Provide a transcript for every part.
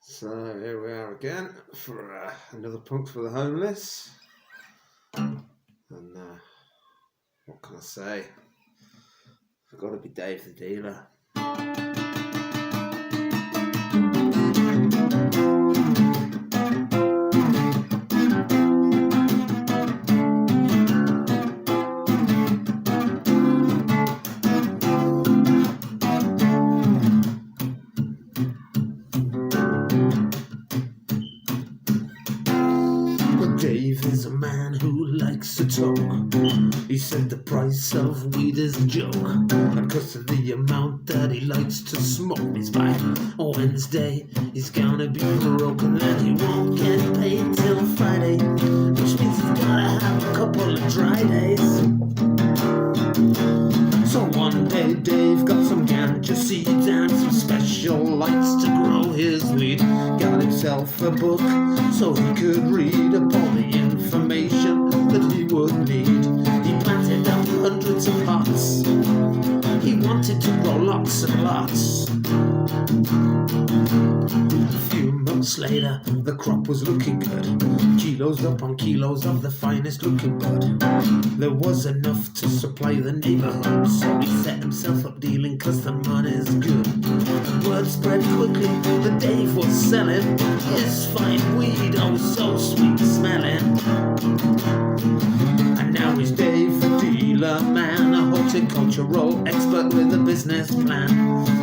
So here we are again for another Punk for the Homeless. And what can I say? I've got to be Dave the Dealer. Dave is a man who likes to talk. He said the price of weed is a joke, and because of the amount that he likes to smoke, he's by Wednesday he's gonna be broke, and then he won't get paid till Friday, which means he's gotta have a couple of dry days. So one day Dave got some ganja seeds and some special lights to grow his weed. Got himself a book so he could read up all the information that he would need. He planted up hundreds of pots. He wanted to grow lots and lots. A few months later, the crop was looking good. Kilos upon kilos of the finest looking bud. There was enough to supply the neighborhood, so he set himself up dealing cause the money's good. Word spread quickly that Dave was selling his fine weed, oh so sweet smelling. And now he's Dave the Dealer Man, a horticultural expert with a business plan.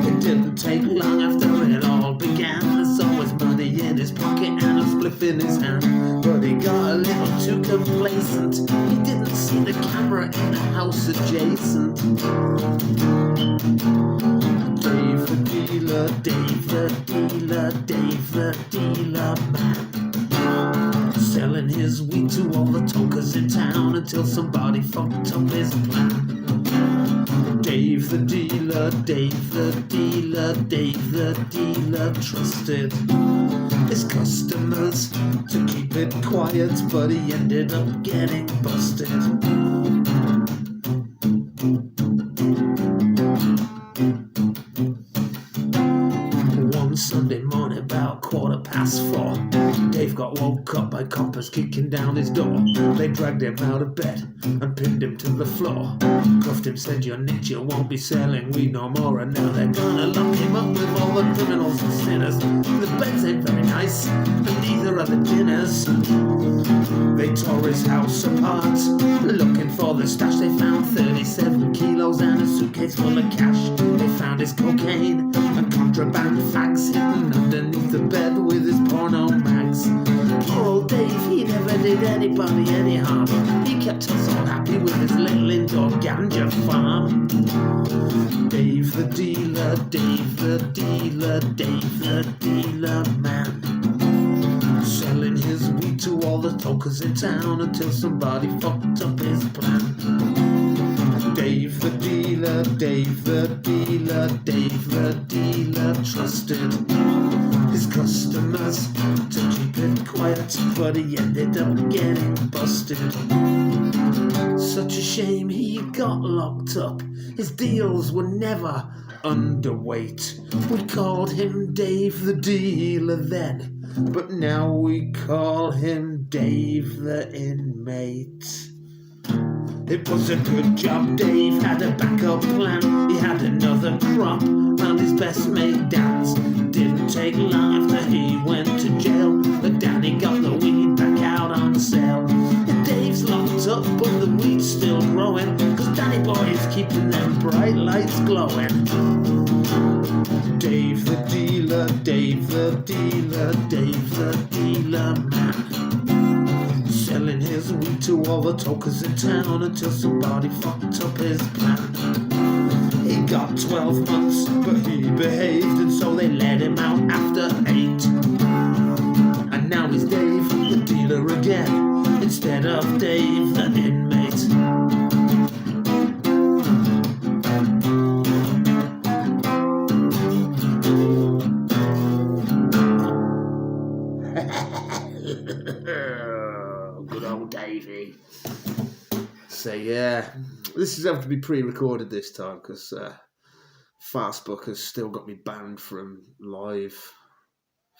It didn't take long after it all began. There's always money in his pocket and a spliff in his hand. But he got a little too complacent. He didn't see the camera in the house adjacent. Dave the Dealer, Dave the Dealer, Dave the Dealer Man, selling his weed to all the tokers in town until somebody fucked up his plan. Dave the Dealer, Dave the Dealer, Dave the Dealer trusted his customers to keep it quiet, but he ended up getting busted. One Sunday morning about 4:15, Dave got woke up by coppers kicking down his door. They dragged him out of bed and pinned him to the floor. Cuffed him, said you're nicked, you won't be selling weed no more. And now they're gonna lock him up with all the criminals and sinners. The beds ain't very nice, and neither are the dinners. They tore his house apart, looking for the stash. They found 37 kilos and a suitcase full of cash. They found his cocaine and contraband fags hidden underneath the bed with his porno mags. Poor old Dave, he never did anybody any harm. He kept us all happy with his little indoor ganja farm. Dave the Dealer, Dave the Dealer, Dave the Dealer Man, selling his weed to all the tokers in town until somebody fucked up his plan. Dave the Dealer, Dave the Dealer, Dave the Dealer trusted his customers to keep it quiet, but he ended up getting busted. Such a shame he got locked up. His deals were never underweight. We called him Dave the Dealer then, but now we call him Dave the Inmate. It was a good job, Dave had a backup plan. He had another crop round his best mate Dan's. Didn't take long after he went to jail, but Danny got the weed back out on sale. And Dave's locked up, but the weed's still growing, cause Danny boy is keeping them bright lights glowing. Dave the Dealer, Dave the Dealer, Dave the Dealer Man, selling his weed to all the tokers in town until somebody fucked up his plan. He got 12 months, but he behaved, and so they let him out after 8. And now he's Dave the Dealer again, instead of Dave the Inmate. Good old Davey. So yeah, this is having to be pre-recorded this time because Fastbook has still got me banned from live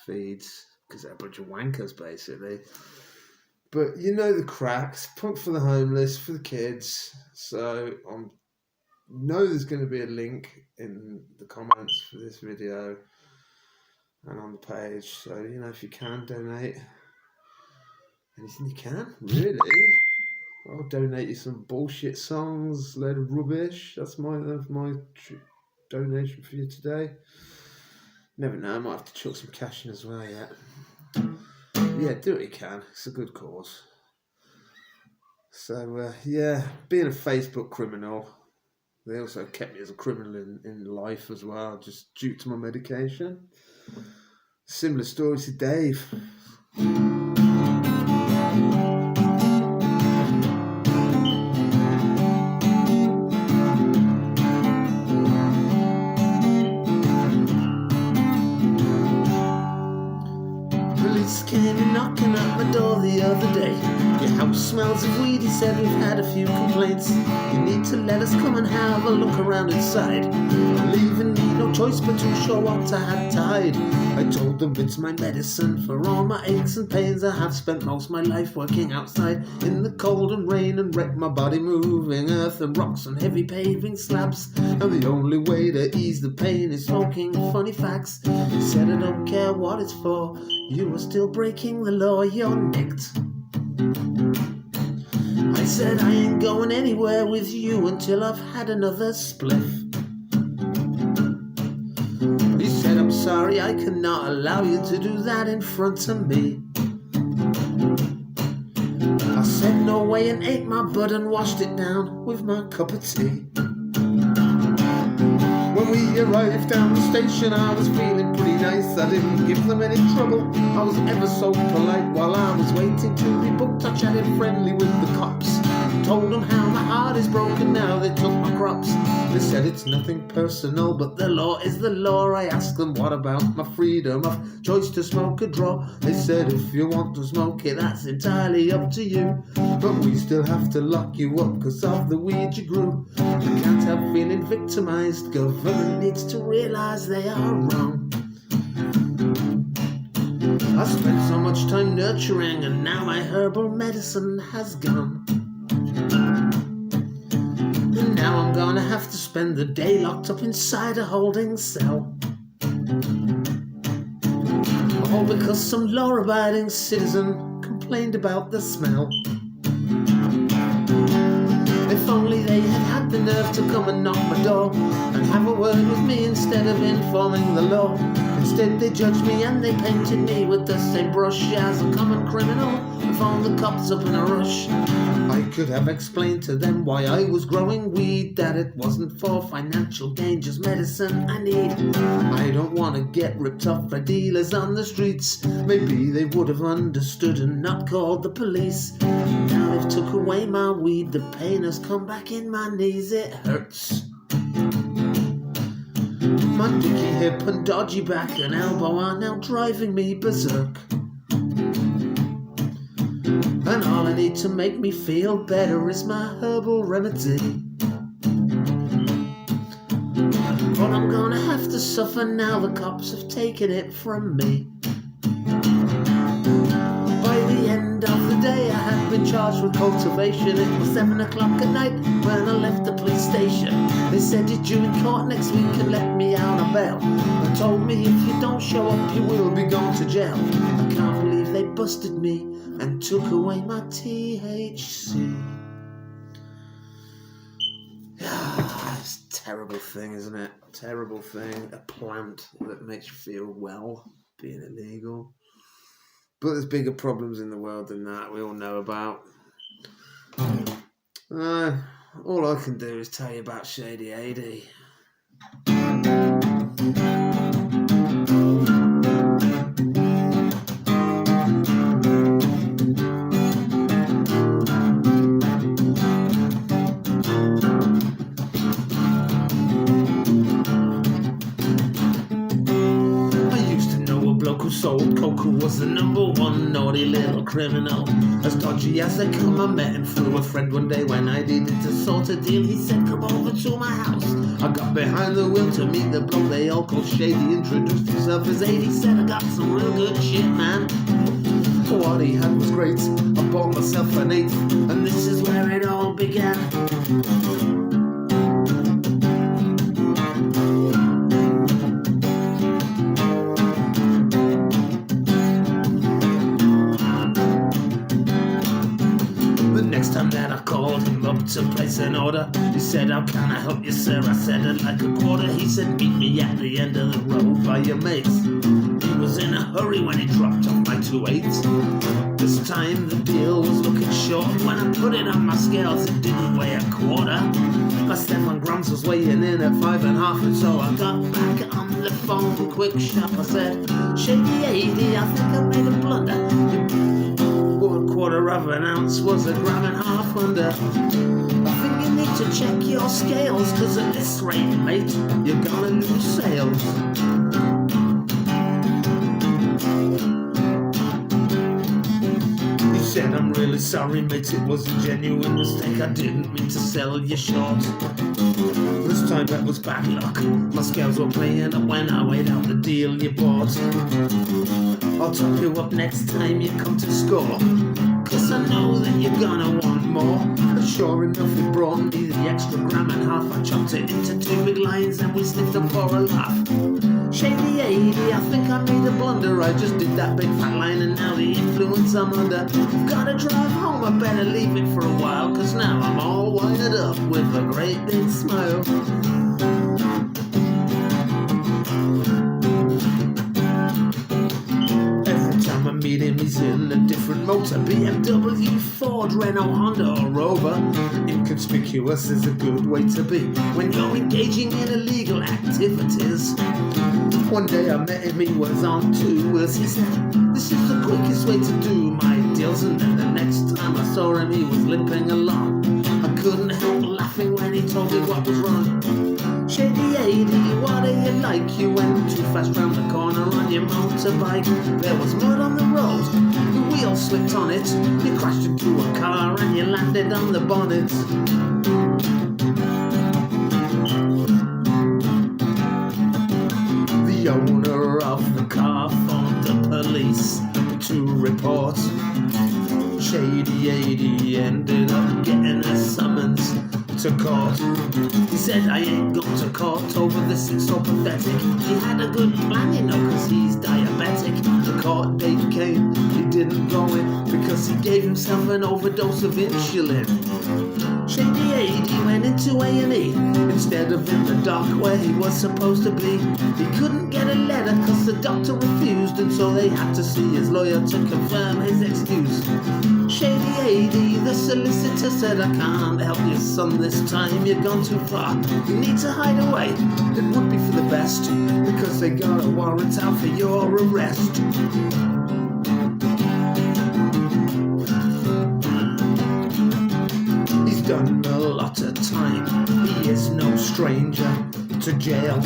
feeds because they're a bunch of wankers, basically. But you know the cracks. Punk for the homeless, for the kids. So I know there's going to be a link in the comments for this video and on the page. So, you know, if you can donate anything you can, really. I'll donate you some bullshit songs, load of rubbish. That's my donation for you today. Never know, I might have to chuck some cash in as well yet. Yeah, do what you can. It's a good cause. So, yeah, being a Facebook criminal, they also kept me as a criminal in life as well, just due to my medication. Similar story to Dave. Came knocking at my door the other day. Your house smells of weed, he said, we've had a few complaints. You need to let us come and have a look around inside. I'm leaving me no choice but to show what I had to hide. I told them it's my medicine for all my aches and pains. I have spent most of my life working outside in the cold and rain and wrecked my body moving earth and rocks and heavy paving slabs. And the only way to ease the pain is smoking funny facts. He said, I don't care what it's for, you are still breaking the law, you're nicked. I said, I ain't going anywhere with you until I've had another spliff. He said, I'm sorry, I cannot allow you to do that in front of me. I said, no way, and ate my bud and washed it down with my cup of tea. When we arrived down the station, I was feeling pretty nice. I didn't give them any trouble. I was ever so polite while I was waiting to be booked. I chatted friendly with the cops, told them how my heart is broken now they took my crops. They said it's nothing personal, but the law is the law. I asked them, what about my freedom of choice to smoke a draw? They said, if you want to smoke it, that's entirely up to you, but we still have to lock you up because of the weed you grew. You can't help feeling victimized. Government needs to realize they are wrong. I spent so much time nurturing, and now my herbal medicine has gone. And now I'm gonna have to spend the day locked up inside a holding cell. All because some law-abiding citizen complained about the smell. If only they had had the nerve to come and knock my door and have a word with me instead of informing the law. Instead they judged me and they painted me with the same brush as a common criminal and phoned the cops up in a rush. I could have explained to them why I was growing weed, that it wasn't for financial gain, just medicine I need. I don't want to get ripped off by dealers on the streets. Maybe they would have understood and not called the police. Now they've took away my weed, the pain has come back in my knees, it hurts. My dicky hip and dodgy back and elbow are now driving me berserk. And all I need to make me feel better is my herbal remedy. But I'm gonna have to suffer now, the cops have taken it from me. By the end of the day I had been charged with cultivation. It was 7 o'clock at night when I left the police station. They said, you're due in court next week and let me out on bail. They told me if you don't show up you will be gone to jail. I can't believe they busted me and took away my THC. It's a terrible thing, isn't it? Terrible thing. A plant that makes you feel well being illegal. But there's bigger problems in the world than that we all know about. All I can do is tell you about Shady. bloke who sold coke, who was the #1 naughty little criminal. As dodgy as they come, I met him through a friend one day when I needed to sort a deal. He said, come over to my house. I got behind the wheel to meet the bloke they all called Shady. Introduced himself as 80, said, I got some real good shit, man. What he had was great. I bought myself an 8, and this is where it all began. Next time that I called him up to place an order, he said, how can I help you, sir? I said, I'd like a quarter. He said, meet me at the end of the road by your mates. He was in a hurry when he dropped off my 2/8. This time the deal was looking short. When I put it on my scales, it didn't weigh a quarter. My 7 grams was weighing in at 5.5, and so I got back on the phone quick sharp. I said, Shady 80, I think I made a blunder. 1/4 of an ounce was 1.5 grams under. I think you need to check your scales, cause at this rate, mate, you're gonna lose sales. He said, I'm really sorry, mate, it was a genuine mistake. I didn't mean to sell you short. This time that was bad luck. My scales were playing up when I weighed out the deal you bought. I'll top you up next time you come to score, cause I know that you're gonna want more. And sure enough, he brought me the extra 1.5 grams. I chopped it into 2 big lines and we sniffed them for a laugh. Shady 80, I think I made a blunder. I just did that big fat line and now the influence I'm under. I've gotta drive home, I better leave it for a while, cause now I'm all winded up with a great big smile. Meet him, he's in a different motor, BMW, Ford, Renault, Honda or Rover. Inconspicuous is a good way to be when you're engaging in illegal activities. One day I met him, he was on tours. He said, this is the quickest way to do my deals. And then the next time I saw him, he was limping along. I couldn't help laughing when he told me what was wrong. Shady 80, what do you like? You went too fast round the corner on your motorbike. There was mud on the road, the wheel slipped on it. You crashed into a car and you landed on the bonnet. The owner of the car phoned the police to report. Shady 80 ended up getting a summons to court. He said, I ain't gone to court over this, it's so pathetic. He had a good plan, you know, cause he's diabetic. The court date came, he didn't go in because he gave himself an overdose of insulin. Shady 80 went into A&E instead of in the dock where he was supposed to be. He couldn't get a letter cause the doctor refused, and so they had to see his lawyer to confirm his excuse. Shady 80, the solicitor said, I can't help you, son, this time you've gone too far. You need to hide away, it would be for the best, because they got a warrant out for your arrest. He's done a lot of time, he is no stranger to jail.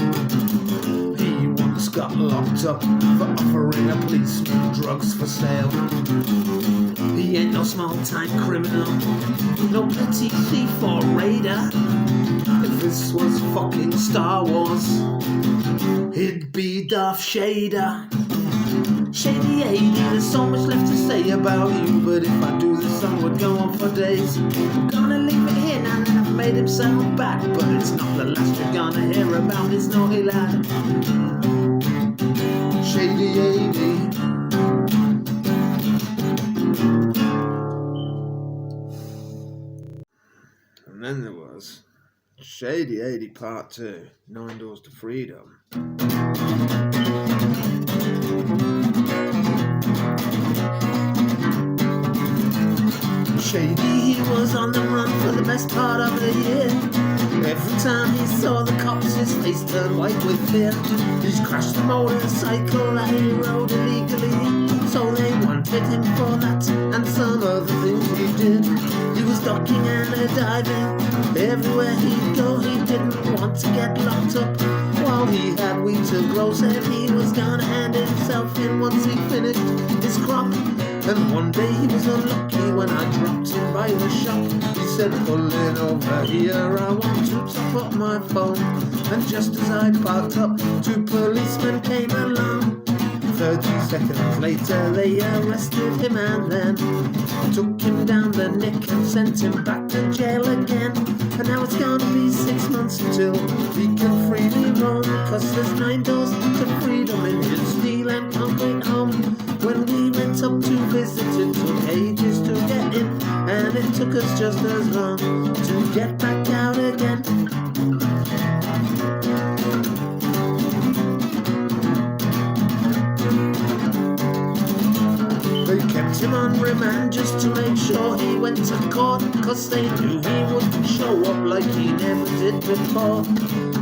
He once got locked up for offering a policeman drugs for sale. He ain't no small-time criminal, no petty thief or raider. If this was fucking Star Wars, he'd be Darth Shader. Shady 80, there's so much left to say about you, but if I do this song would go on for days. I'm gonna leave it here now that I've made him sound bad, but it's not the last you're gonna hear about this naughty lad. Shady 80. And then there was Shady 80 Part 2, 9 Doors to Freedom. Shady, he was on the run for the best part of the year. Every time he saw the cops, his face turned white with fear. He's crashed the motorcycle that he rode illegally, so they wanted him for that and some other things he did. He was ducking and diving everywhere he'd go. He didn't want to get locked up while he had weed to grow. Said he was gonna hand himself himself in once he finished his crop. And one day he was unlucky when I dropped him by the shop. He said, pulling over here, I want to top up my phone. And just as I parked up, 2 policemen came along. 30 seconds later they arrested him and then took him down the neck and sent him back to jail again. And now it's gonna be 6 months until he can freely roam, 'cause there's 9 doors to freedom in his steel and concrete home. When we went up to visit, it took ages to get in, and it took us just as long to get back out again. They kept him on remand just to make sure he went to court, 'cause they knew he would show up like he never did before.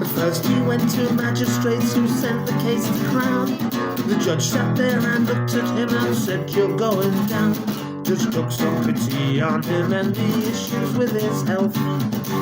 At first he went to magistrates who sent the case to Crown. The judge sat there and looked at him and said, you're going down. Judge took some pity on him and the issues with his health.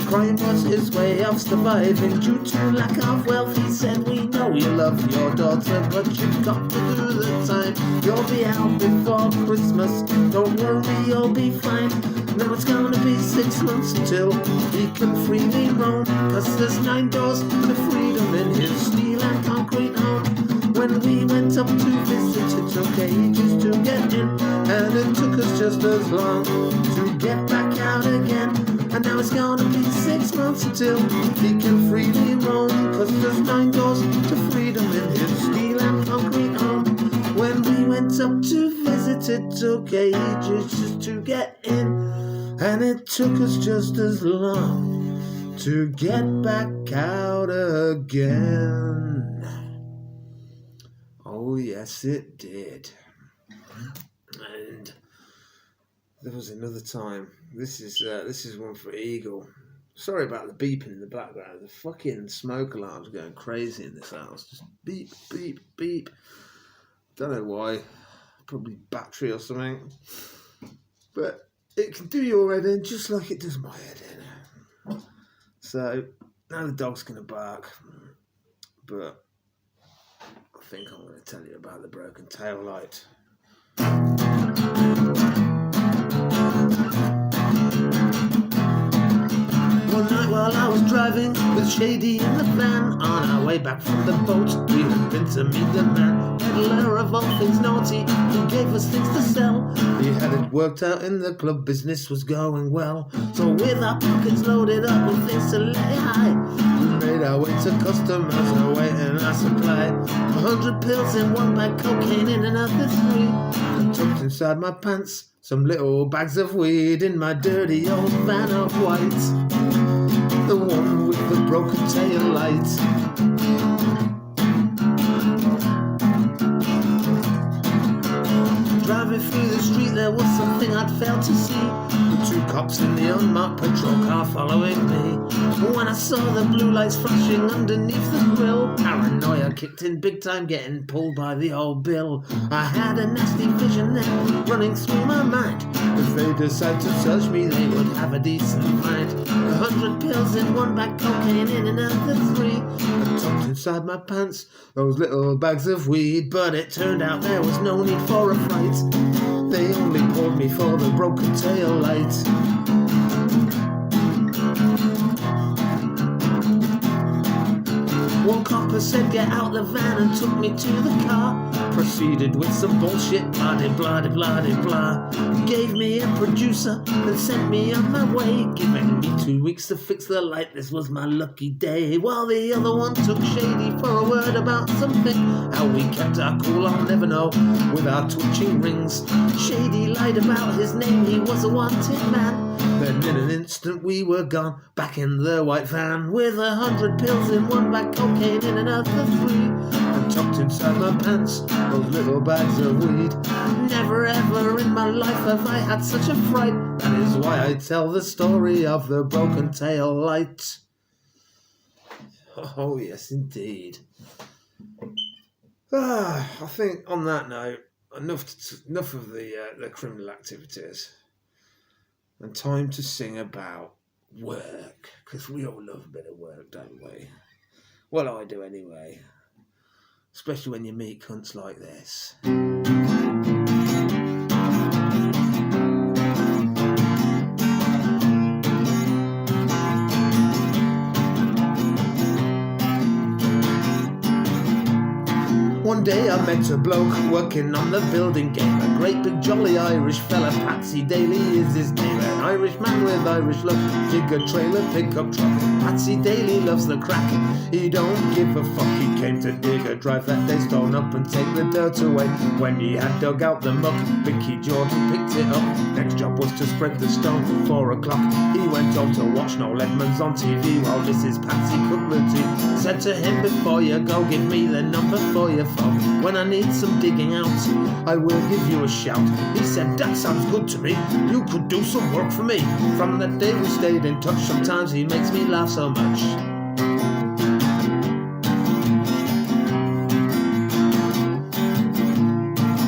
Crime was his way of surviving due to lack of wealth. He said, we know you love your daughter, but you've got to do the time. You'll be out before Christmas, don't worry, you'll be fine. Now it's gonna be 6 months until he can freely roam, 'cause there's 9 doors to freedom in his steel and concrete home. When we went up to visit, it took ages to get in, and it took us just as long to get back out again. And now it's gonna be 6 months until he can freely roam, 'cause there's 9 doors to freedom in his steel and concrete home. When we went up to visit, it took ages just to get in, and it took us just as long to get back out again. Oh yes, it did. And there was another time. This is one for Eagle. Sorry about the beeping in the background. The fucking smoke alarm's going crazy in this house. Just beep, beep, beep. Don't know why. Probably battery or something. But it can do your head in just like it does my head in. So now the dog's gonna bark, but I think I'm going to tell you about the broken tail light. One night while I was driving with Shady in the van, on our way back from the boat, we had been to meet the man, peddler of all things naughty, who gave us things to sell. He had it worked out in the club, business was going well. So with our pockets loaded up with things to lay high, we made our way to customers awaiting our supply. 100 pills in one bag, cocaine in another 3. And tucked inside my pants, some little bags of weed in my dirty old van of white. The one with the broken tail light. Driving through the street, there was something I'd failed to see. The 2 cops in the unmarked patrol car following me. When I saw the blue lights flashing underneath the grill, paranoia kicked in big time, getting pulled by the old bill. I had a nasty vision then running through my mind. If they decide to search me, they would have a decent find. 100 pills in one bag, cocaine in another 3. I tucked inside my pants those little bags of weed, but it turned out there was no need for a fight. They only pulled me for the broken tail light. One copper said get out the van and took me to the car. Proceeded with some bullshit, blah de blah de blah de blah. Gave me a producer and sent me on my way, giving me 2 weeks to fix the light. This was my lucky day. While the other one took Shady for a word about something. How we kept our cool, I'll never know, with our twitching rings. Shady lied about his name, he was a wanted man. Then in an instant we were gone, back in the white van, with 100 pills in one bag, cocaine in another 3. And tucked inside my pants those little bags of weed. Never ever in my life have I had such a fright. That is why I tell the story of the broken tail light. Oh yes, indeed. I think on that note, enough of the criminal activities, and time to sing about work, because we all love a bit of work, don't we? Well, I do anyway. especially when you meet cunts like this. One day I met a bloke working on the building game. A great big jolly Irish fella, Patsy Daly is his name. An Irish man with Irish look, digger trailer pickup truck. Patsy Daly loves the crack, he don't give a fuck. He came to dig a drive that day, stone up and take the dirt away. When he had dug out the muck, Vicky Jordan picked it up. Next job was to spread the stone for 4 o'clock. He went home to watch Noel Edmonds on TV while Mrs. Patsy cooked the tea. Said to him, before you go, give me the number for your phone. When I need some digging out, I will give you a shout. He said, that sounds good to me, you could do some work for me. From that day we stayed in touch, sometimes he makes me laugh so much.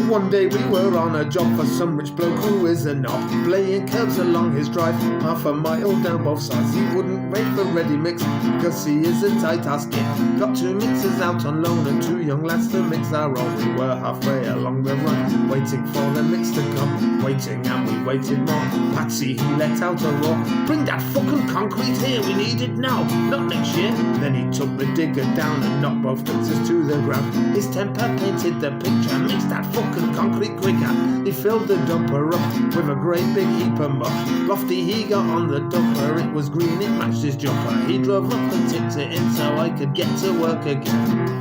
One day we were on a job for some rich bloke who is a knob, laying curbs along his drive, half a mile down both sides. He wouldn't wait for ready mix, because he is a tight ass kid. Got 2 mixers out on loan and 2 young lads to mix our own. We were halfway along the run, waiting for the mix to come. Waiting and we waited more. Patsy, he let out a roar. Bring that fucking concrete here, we need it now, not next year. Then he took the digger down and knocked both mixers to the ground. His temper painted the picture, mix that fucking concrete quicker. He filled the dumper up with a great big heap of muck. Lofty he got on the dumper, it was green, it matched his jumper. He drove up and tipped it in so I could get to work again.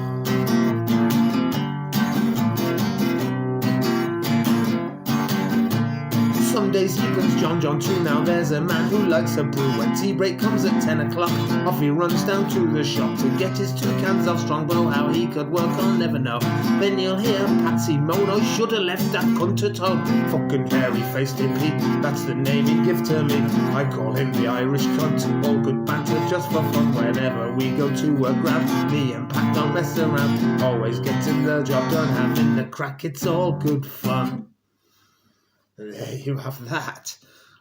Some days he brings John too. Now there's a man who likes a brew. When tea break comes at 10 o'clock, off he runs down to the shop to get his 2 cans of Strongbow. How he could work I'll never know. Then you'll hear Patsy moan, I shoulda left that cunt at home. Fucking hairy-faced hippie, that's the name he give to me. I call him the Irish cunt. All good banter just for fun. Whenever we go to a grab, me and Pat don't mess around. Always getting the job done, having the crack, it's all good fun. There you have that.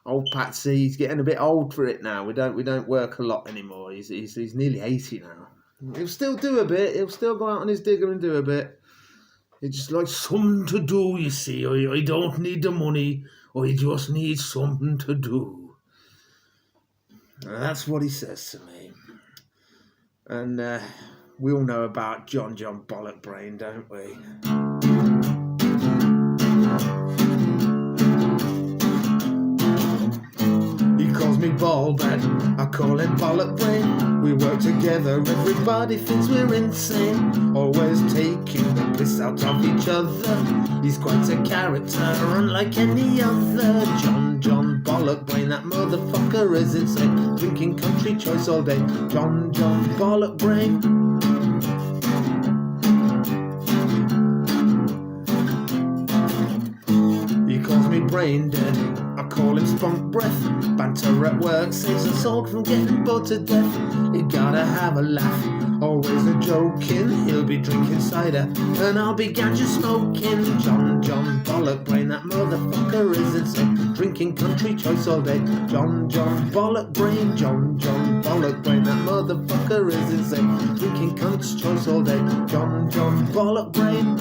Old Patsy, he's getting a bit old for it now. We don't work a lot anymore. He's nearly 80 now. He'll still do a bit. He'll still go out on his digger and do a bit. He just likes something to do, you see. I don't need the money. I just need something to do. And that's what he says to me. And we all know about John Bollock Brain, don't we? Ball bag, I call him Bollock Brain. We work together, everybody thinks we're insane. Always taking the piss out of each other. He's quite a character, unlike any other. John Bollock Brain, that motherfucker is insane. Drinking country choice all day. John Bollock Brain. He calls me brain dead, I call him spunk breath. Banter at work saves us all from getting bored to death. You gotta have a laugh, always a joking. He'll be drinking cider and I'll be ganja smoking. John Bollock Brain, that motherfucker is insane. Drinking country choice all day. John Bollock Brain. John Bollock Brain, that motherfucker is insane. Drinking country choice all day. John Bollock Brain.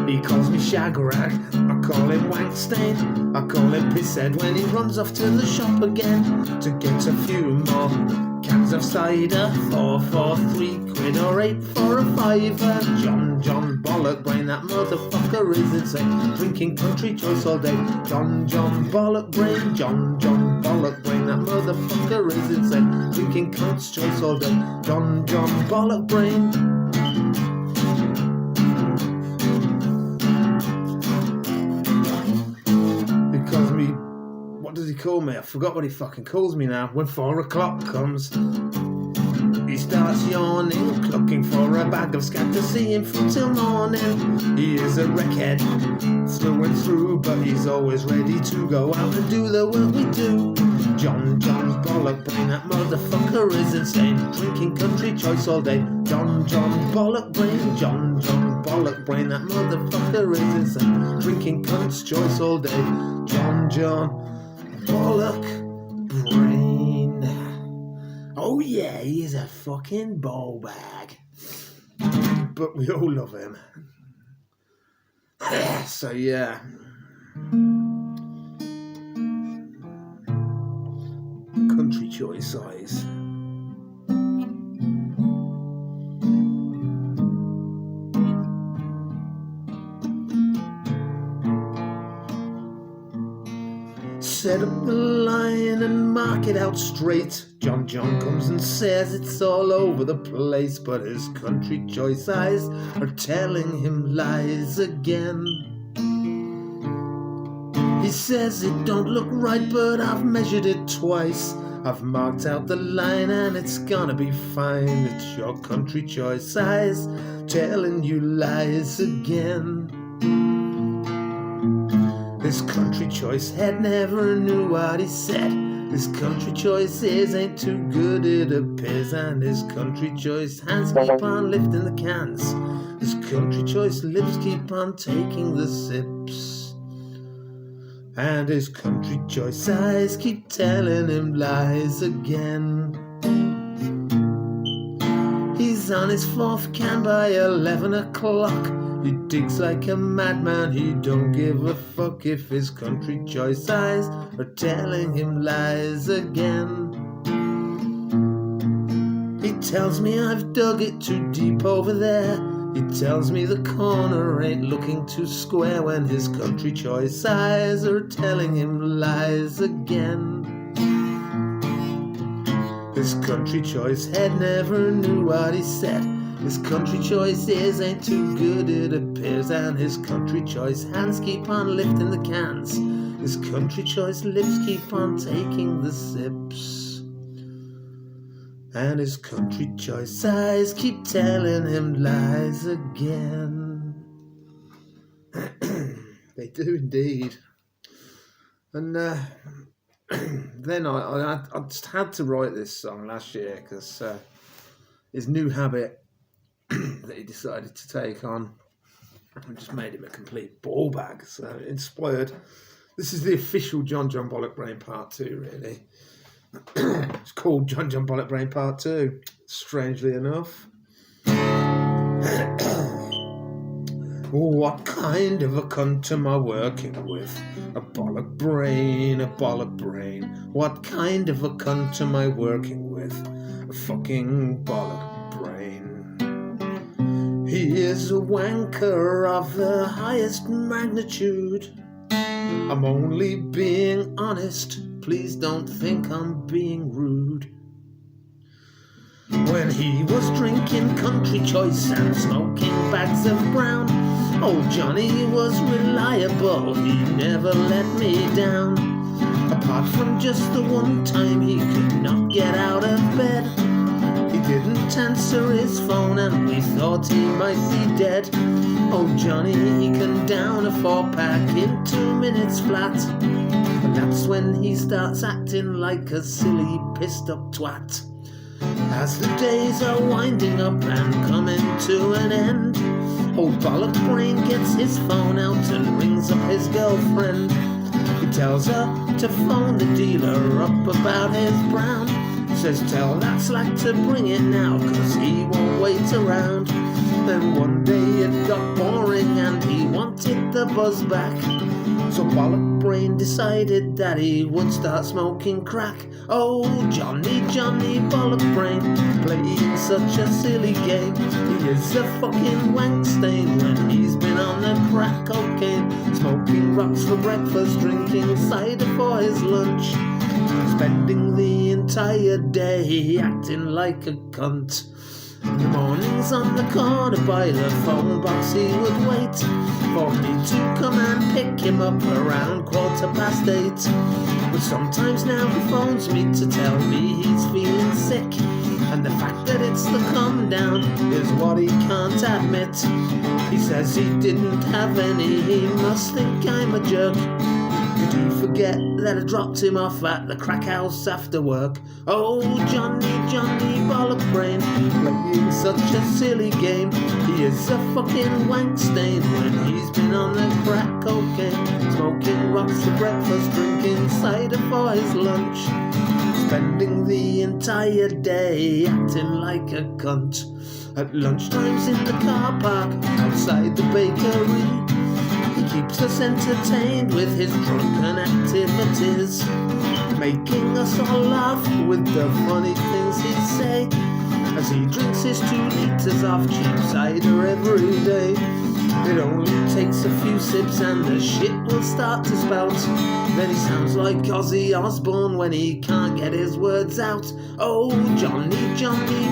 He calls me Shagrag, I call him Wank Stain. I call him Pisshead when he runs off to the shop again to get a few more cans of cider. 4 for 3 quid or 8 for a fiver. John Bollock Brain, that motherfucker is insane. Drinking country choice all day. John Bollock Brain. John Bollock Brain, that motherfucker is insane. Drinking country choice all day. John Bollock Brain. What does he call me? I forgot what he fucking calls me now. When 4 o'clock comes, he starts yawning, looking for a bag of scat to see him through till morning. He is a wreckhead, through and through, but he's always ready to go out and do the work we do. John Bollock Brain, that motherfucker is insane. Drinking country choice all day. John Bollock Brain. John Bollock Brain, that motherfucker is insane. Drinking cunt's choice all day. John Bollock Brain. Oh yeah, he's a fucking ball bag. But we all love him. So yeah. Country choice eyes. Set up the line and mark it out straight. John comes and says it's all over the place, but his country choice eyes are telling him lies again. He says it don't look right, but I've measured it twice. I've marked out the line and it's gonna be fine. It's your country choice eyes telling you lies again. This country choice head never knew what he said. His country choice ears ain't too good, it appears. And his country choice hands keep on lifting the cans. His country choice lips keep on taking the sips. And his country choice eyes keep telling him lies again. He's on his fourth can by 11 o'clock. He digs like a madman, he don't give a fuck if his country choice eyes are telling him lies again. He tells me I've dug it too deep over there. He tells me the corner ain't looking too square, when his country choice eyes are telling him lies again. His country choice head never knew what he said. His country choice ears ain't too good, it appears. And his country choice hands keep on lifting the cans. His country choice lips keep on taking the sips. And his country choice eyes keep telling him lies again. They do indeed. And then I just had to write this song last year because his new habit that he decided to take on just made him a complete ball bag. So inspired. This is the official John Bollock Brain Part 2, really. It's called John Bollock Brain Part 2, strangely enough. What kind of a cunt am I working with? A bollock brain, a bollock brain. What kind of a cunt am I working with? A fucking bollock brain. He is a wanker of the highest magnitude. I'm only being honest, please don't think I'm being rude. When he was drinking country choice and smoking bags of brown, old Johnny was reliable, he never let me down. Apart from just the one time he could not get out of bed. He didn't answer his phone and we thought he might be dead. Old Johnny, he can down a 4-pack in 2 minutes flat. And that's when he starts acting like a silly pissed up twat. As the days are winding up and coming to an end, old Bollock Brain gets his phone out and rings up his girlfriend. He tells her to phone the dealer up about his brown. Says tell that slack to bring it now, cause he won't wait around. Then one day it got boring and he wanted the buzz back. So Bollock Brain decided that he would start smoking crack. Oh, Johnny Bollock Brain, playing such a silly game. He is a fucking wank stain when he's been on the crack cocaine. Smoking rocks for breakfast, drinking cider for his lunch. Spending the entire day acting like a cunt. In the mornings on the corner by the phone box he would wait for me to come and pick him up around 8:15. But sometimes now he phones me to tell me he's feeling sick, and the fact that it's the come down is what he can't admit. He says he didn't have any, he must think I'm a jerk. Did he forget that I dropped him off at the crack house after work? Oh, Johnny Bollock brain, playing such a silly game. He is a fucking wank stain when he's been on the crack cocaine, smoking rocks for breakfast, drinking cider for his lunch, spending the entire day acting like a cunt. At lunchtimes in the car park outside the bakery, he keeps us entertained with his drunken activities, making us all laugh with the funny things he'd say as he drinks his 2 litres of cheap cider every day. It only takes a few sips and the shit will start to spout. Then he sounds like Ozzy Osbourne when he can't get his words out. Oh, Johnny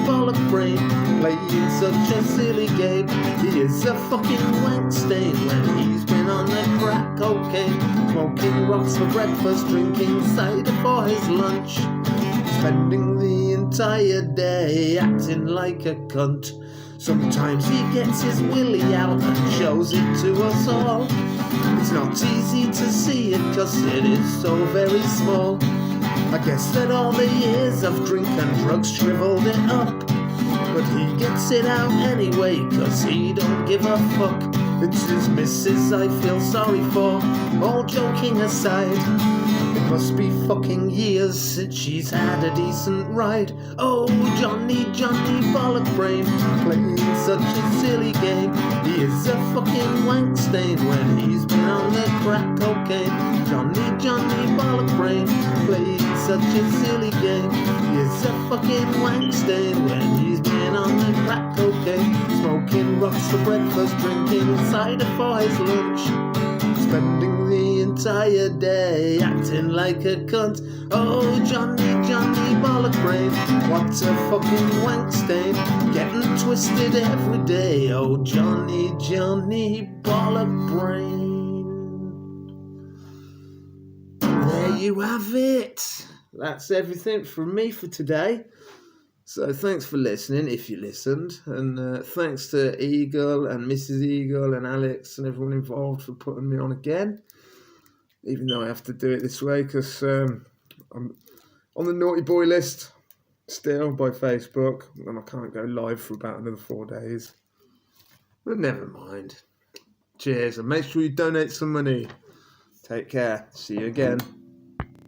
Bollock brain, playing such a silly game. He is a fucking wank stain when he's been on the crack cocaine, smoking rocks for breakfast, drinking cider for his lunch, spending the entire day acting like a cunt. Sometimes he gets his willy out and shows it to us all. It's not easy to see it cause it is so very small. I guess that all the years of drink and drugs shriveled it up, but he gets it out anyway cause he don't give a fuck. It's his missus I feel sorry for, all joking aside. It must be fucking years since she's had a decent ride. Oh, Johnny Bollock brain, playing such a silly game. He is a fucking wank stain when he's been on the crack cocaine. Johnny Bollock brain, playing such a silly game. He is a fucking wank stain when he's been on the crack cocaine, smoking rocks for breakfast, drinking cider for his lunch, spending the entire day acting like a cunt. Oh, Johnny Bollock brain, what a fucking wank stain, getting twisted every day. Oh, Johnny Bollock brain. There you have it. That's everything from me for today. So thanks for listening, if you listened, and thanks to Eagle and Mrs. Eagle and Alex and everyone involved for putting me on again, even though I have to do it this way because I'm on the naughty boy list still by Facebook, and I can't go live for about another 4 days. But never mind. Cheers, and make sure you donate some money. Take care. See you again.